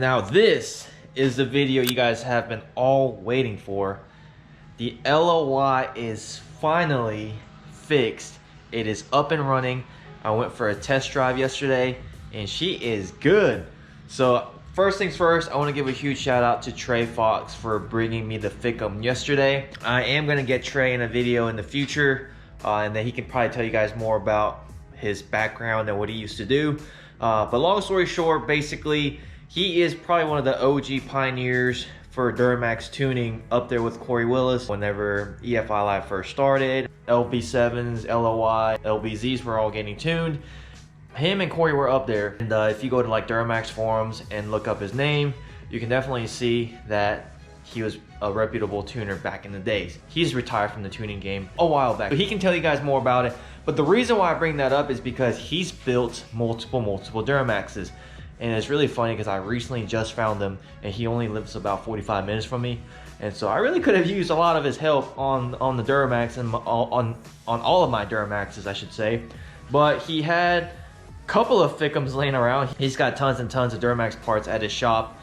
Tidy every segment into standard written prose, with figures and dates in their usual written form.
Now this is the video you guys have been all waiting for. The LLY is finally fixed. It is up and running. I went for a test drive yesterday and she is good. So first things first, I want to give a huge shout out to Trey Fox for bringing me the FICM yesterday. I am going to get Trey in a video in the future and then he can probably tell you guys more about his background and what he used to do. But long story short, basically, he is probably one of the OG pioneers for Duramax tuning, up there with Corey Willis. Whenever EFI Live first started, LB7s, LLY, LBZs were all getting tuned. Him and Corey were up there. And if you go to like Duramax forums and look up his name, you can definitely see that he was a reputable tuner back in the days. He's retired from the tuning game a while back, but he can tell you guys more about it. But the reason why I bring that up is because he's built multiple Duramaxes. And it's really funny because I recently just found him and he only lives about 45 minutes from me. And so I really could have used a lot of his help on the Duramax and on all of my Duramaxes, I should say. But he had a couple of FICMs laying around. He's got tons and tons of Duramax parts at his shop.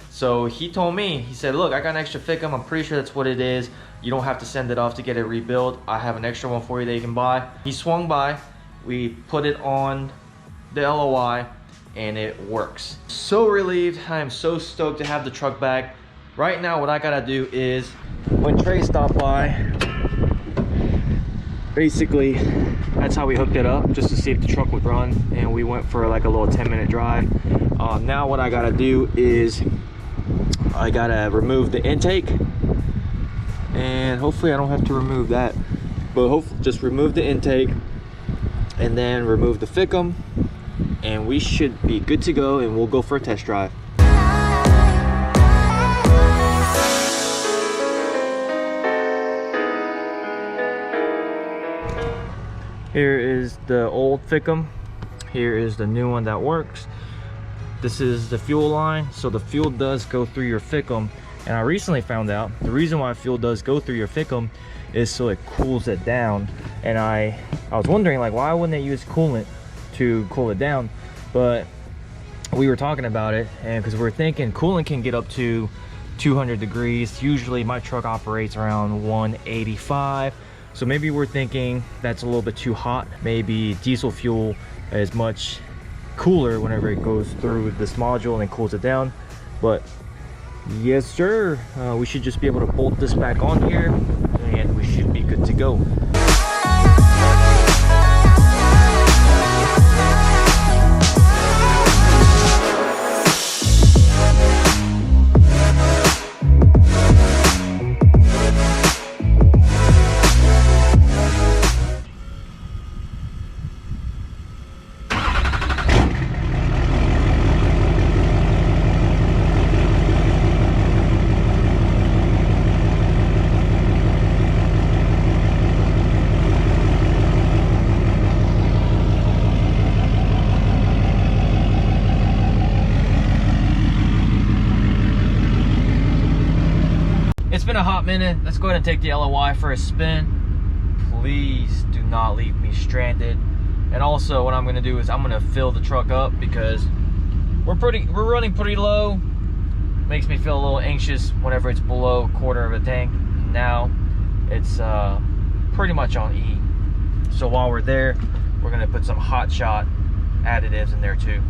So he told me, he said, look, I got an extra FICM. I'm pretty sure that's what it is. You don't have to send it off to get it rebuilt. I have an extra one for you that you can buy. He swung by, we put it on the LLY, and it works. So relieved. I am so stoked to have the truck back. Right now what I gotta do is, when Trey stopped by, basically that's how we hooked it up, just to see if the truck would run, and we went for like a little 10-minute drive. Now what I gotta do is I gotta remove the intake, and hopefully I don't have to remove that, but hopefully just remove the intake and then remove the FICM, and we should be good to go, and we'll go for a test drive. Here is the old FICM. Here is the new one that works. This is the fuel line, so the fuel does go through your FICM. And I recently found out the reason why fuel does go through your FICM is so it cools it down. And I was wondering, like, why wouldn't they use coolant to cool it down? But we were talking about it, and because we're thinking coolant can get up to 200 degrees. Usually my truck operates around 185. So maybe we're thinking that's a little bit too hot. Maybe diesel fuel is much cooler whenever it goes through this module and cools it down. But yes sir, we should just be able to bolt this back on here and we should be good to go. It's been a hot minute. Let's go ahead and take the LLY for a spin. Please do not leave me stranded. And also what I'm gonna do is I'm gonna fill the truck up because we're running pretty low. Makes me feel a little anxious whenever it's below a quarter of a tank. Now it's pretty much on E. So while we're there, we're gonna put some hot shot additives in there too.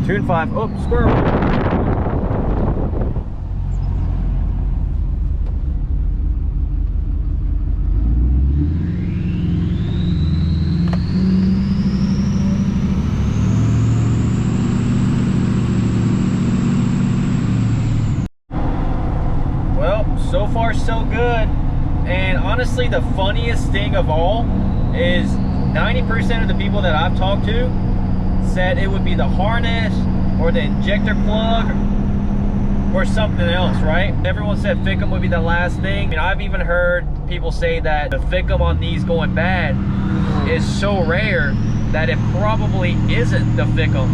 Tune 5, oh, squirrel. So far so good. And honestly, the funniest thing of all is 90% of the people that I've talked to said it would be the harness or the injector plug or something else, right? Everyone said FICM would be the last thing. I mean, I've even heard people say that the FICM on these going bad is so rare that it probably isn't the FICM.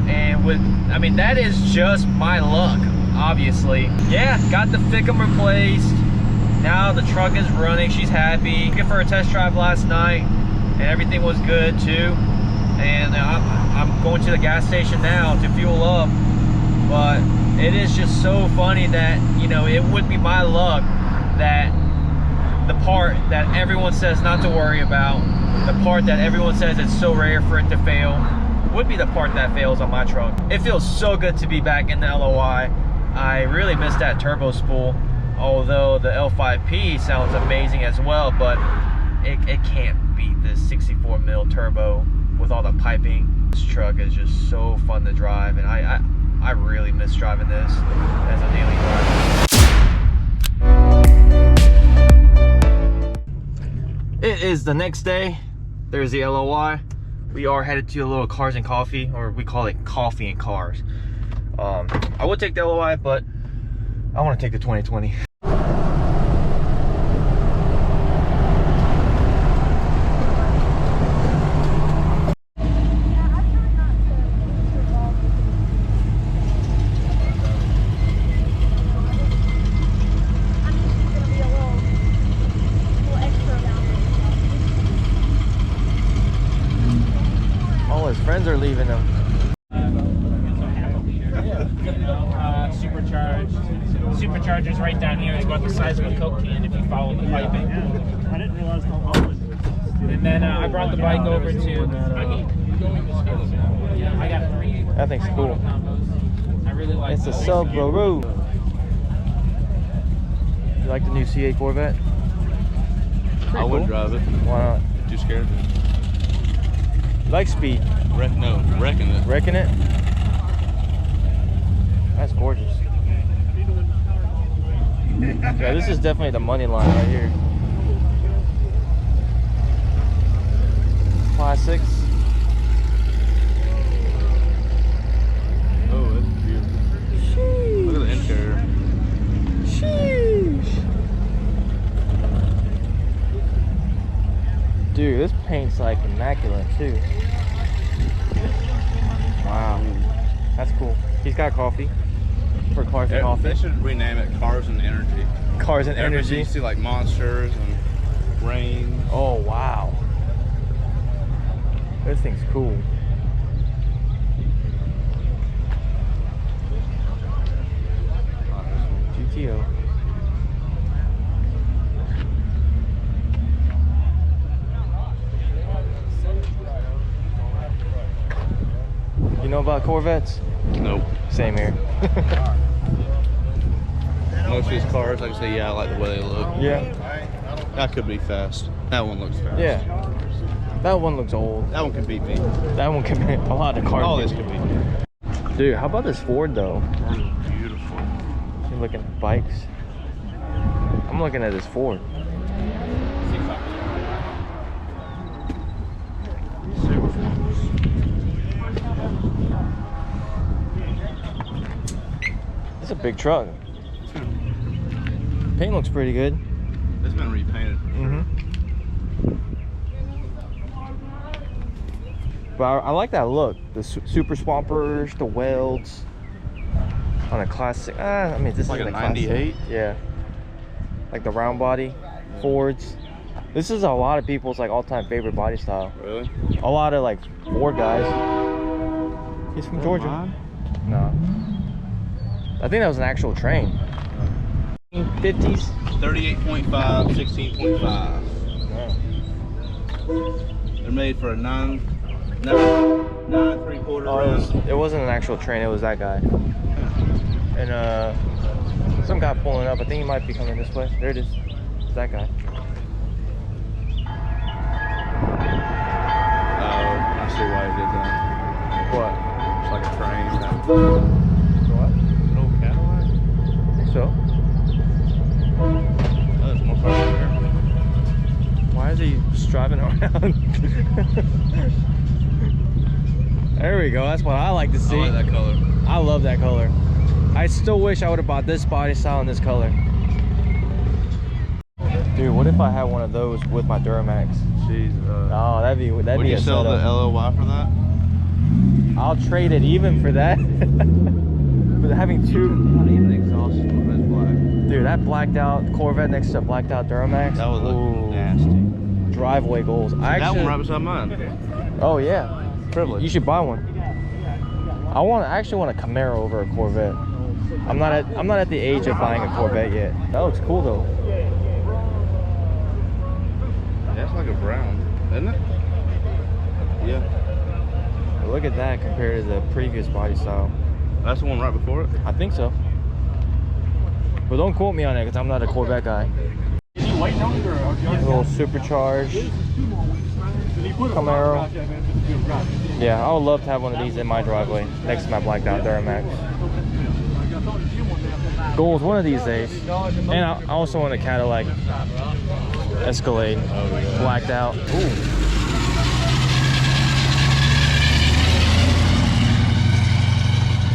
And I mean, that is just my luck. Obviously, yeah, got the FICM replaced. Now the truck is running. She's happy. Took it for a test drive last night and everything was good too. and I'm going to the gas station now to fuel up. But it is just so funny that, you know, it would be my luck that the part that everyone says not to worry about, the part that everyone says it's so rare for it to fail, would be the part that fails on my truck. It feels so good to be back in the LLY. I really miss that turbo spool, although the L5P sounds amazing as well, but it can't beat this 64 mil turbo with all the piping. This truck is just so fun to drive, and I really miss driving this as a daily driver. It is the next day. There's the LLY. We are headed to a little Cars and Coffee, or we call it Coffee and Cars. I would take the LLY, but I want to take the 2020. All his friends are leaving him. Supercharger's right down here. It's about the size of a Coke can if you follow the piping. I didn't realize how low it was. And then I brought the bike over to. I got 3. That thing's cool. I really like. It's a Subaru. You like the new C8 Corvette? I wouldn't drive it. Why not? Too scared. You like speed? Wrecking it. Wrecking it? That's gorgeous. Yeah, this is definitely the money line right here. Classics. Oh, that's beautiful. Sheesh. Look at the interior. Sheesh. Dude, this paint's like immaculate too. Wow. That's cool. He's got coffee. For Cars and Coffee. They should rename it Cars and Energy. Cars and Energy. You see like monsters and rain. Oh wow. This thing's cool. GTO. You know about Corvettes? Nope. Same here. Most of these cars, like I say, yeah, I like the way they look. Yeah. That could be fast. That one looks fast. Yeah. That one looks old. That one could beat me. That one can be a lot of cars. All this could beat me. Dude, how about this Ford though? Beautiful. You're looking at bikes. I'm looking at this Ford. It's a big truck. Paint looks pretty good. It's been repainted. But I like that look. The super swampers, the welds on a classic. I mean, this Like is a a classic. 98? Yeah. Like the round body Fords. This is a lot of people's like all-time favorite body style. Really? A lot of like Ford guys. He's from Georgia. Mine? No. I think that was an actual train. 50s. 38.5, 16.5. Wow. They're made for a 9.75 round. It wasn't an actual train, it was that guy. And some guy pulling up. I think he might be coming this way. There it is. It's that guy. Oh, I see why he did that. What? It's like a train. What? An old Cadillac? Think so? Oh, there's more cars in here. Why is he just driving around? There we go. That's what I like to see. I like that color. I love that color. I still wish I would have bought this body style in this color. Dude, what if I had one of those with my Duramax? Jeez. Oh, that'd be Would a you sell setup. the LLY for that? I'll trade it even for that. But having two. Not even the exhaust is black. Dude, that blacked out Corvette next to a blacked out Duramax. That would look Ooh. nasty. Driveway goals. That one right beside mine. Oh yeah. privilege. You should buy one. I actually want a Camaro over a Corvette. I'm not at the age of buying a Corvette yet. That looks cool though. That's like a brown, isn't it? Yeah. But look at that compared to the previous body style. That's the one right before it? I think so. But don't quote me on it because I'm not a Corvette guy. A little supercharged Camaro. Yeah, I would love to have one of these in my driveway next to my blacked out Duramax. Goals one of these days. And I also want a Cadillac Escalade, blacked out. Ooh.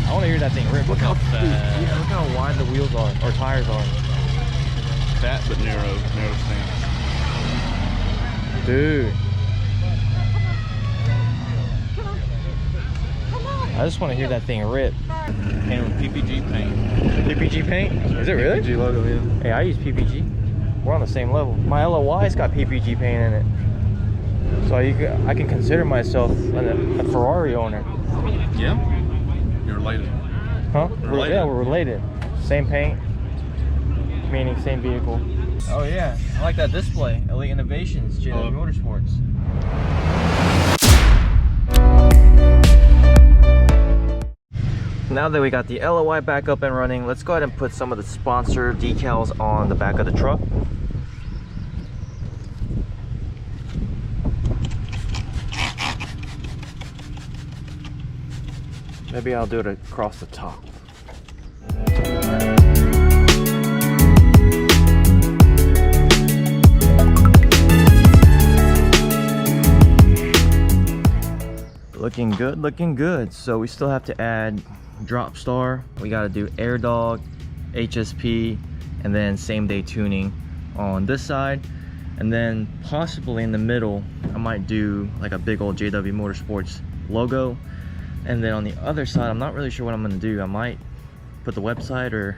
I want to hear that thing rip. Look how fat. Yeah, look how wide the wheels are, or tires are. Fat but narrow stance. Dude. I just want to hear that thing rip. Came with PPG paint. PPG paint? Is it really? PPG logo, yeah. Hey, I use PPG. We're on the same level. My LLY's got PPG paint in it. So I can consider myself a Ferrari owner. Yeah? You're related. Huh? Related. Yeah, we're related. Same paint, meaning same vehicle. Oh yeah, I like that display. Elite Innovations, JW Motorsports. Now that we got the LLY back up and running, let's go ahead and put some of the sponsor decals on the back of the truck. Maybe I'll do it across the top. Looking good, looking good. So we still have to add drop star. We got to do air dog, HSP, and then same day tuning on this side. And then possibly in the middle, I might do like a big old JW Motorsports logo. And then on the other side, I'm not really sure what I'm gonna do. I might put the website, or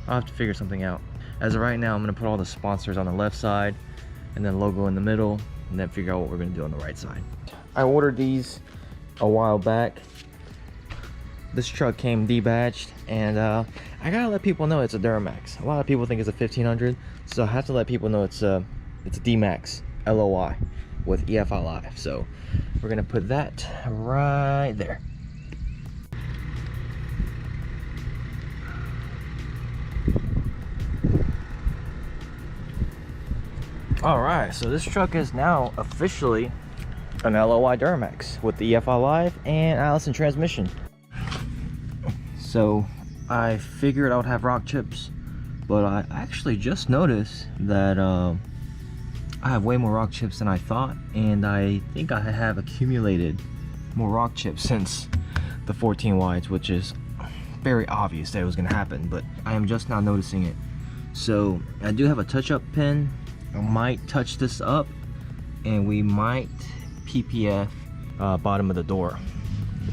I'll have to figure something out. As of right now, I'm gonna put all the sponsors on the left side and then logo in the middle, and then figure out what we're gonna do on the right side. I ordered these a while back. This truck came debadged, and I gotta let people know it's a Duramax. A lot of people think it's a 1500, so I have to let people know it's a D-Max LLY with EFI Live. So we're gonna put that right there. All right, so this truck is now officially an LLY Duramax with the EFI Live and Allison transmission. So I figured I would have rock chips, but I actually just noticed that I have way more rock chips than I thought, and I think I have accumulated more rock chips since the 14 wides, which is very obvious that it was going to happen, but I am just now noticing it. So I do have a touch-up pin. I might touch this up, and we might PPF bottom of the door.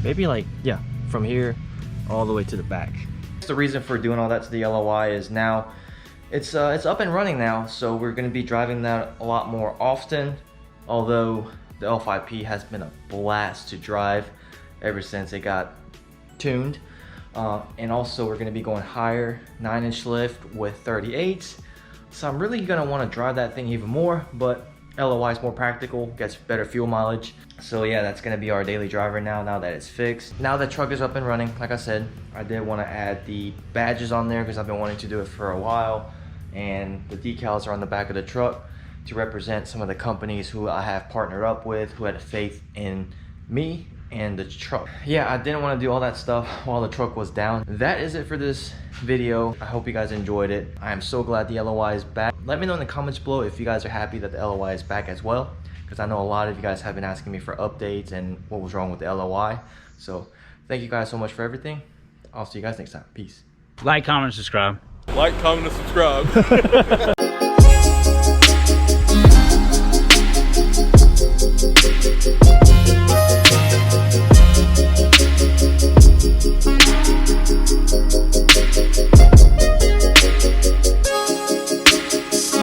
Maybe like, yeah, from here all the way to the back. The reason for doing all that to the LLY is now it's up and running now, so we're going to be driving that a lot more often. Although the L5P has been a blast to drive ever since it got tuned, and also we're going to be going higher 9-inch lift with 38s. So I'm really going to want to drive that thing even more, but LLY is more practical, gets better fuel mileage. So yeah, that's gonna be our daily driver now that it's fixed. Now the truck is up and running, like I said, I did want to add the badges on there because I've been wanting to do it for a while. And the decals are on the back of the truck to represent some of the companies who I have partnered up with, who had faith in me and the truck. Yeah, I didn't want to do all that stuff while the truck was down. That is it for this video. I hope you guys enjoyed it. I am so glad the LLY is back. Let me know in the comments below if you guys are happy that the LLY is back as well, because I know a lot of you guys have been asking me for updates and what was wrong with the LLY. So thank you guys so much for everything. I'll see you guys next time. Peace. Like, comment, subscribe. Like, comment, and subscribe.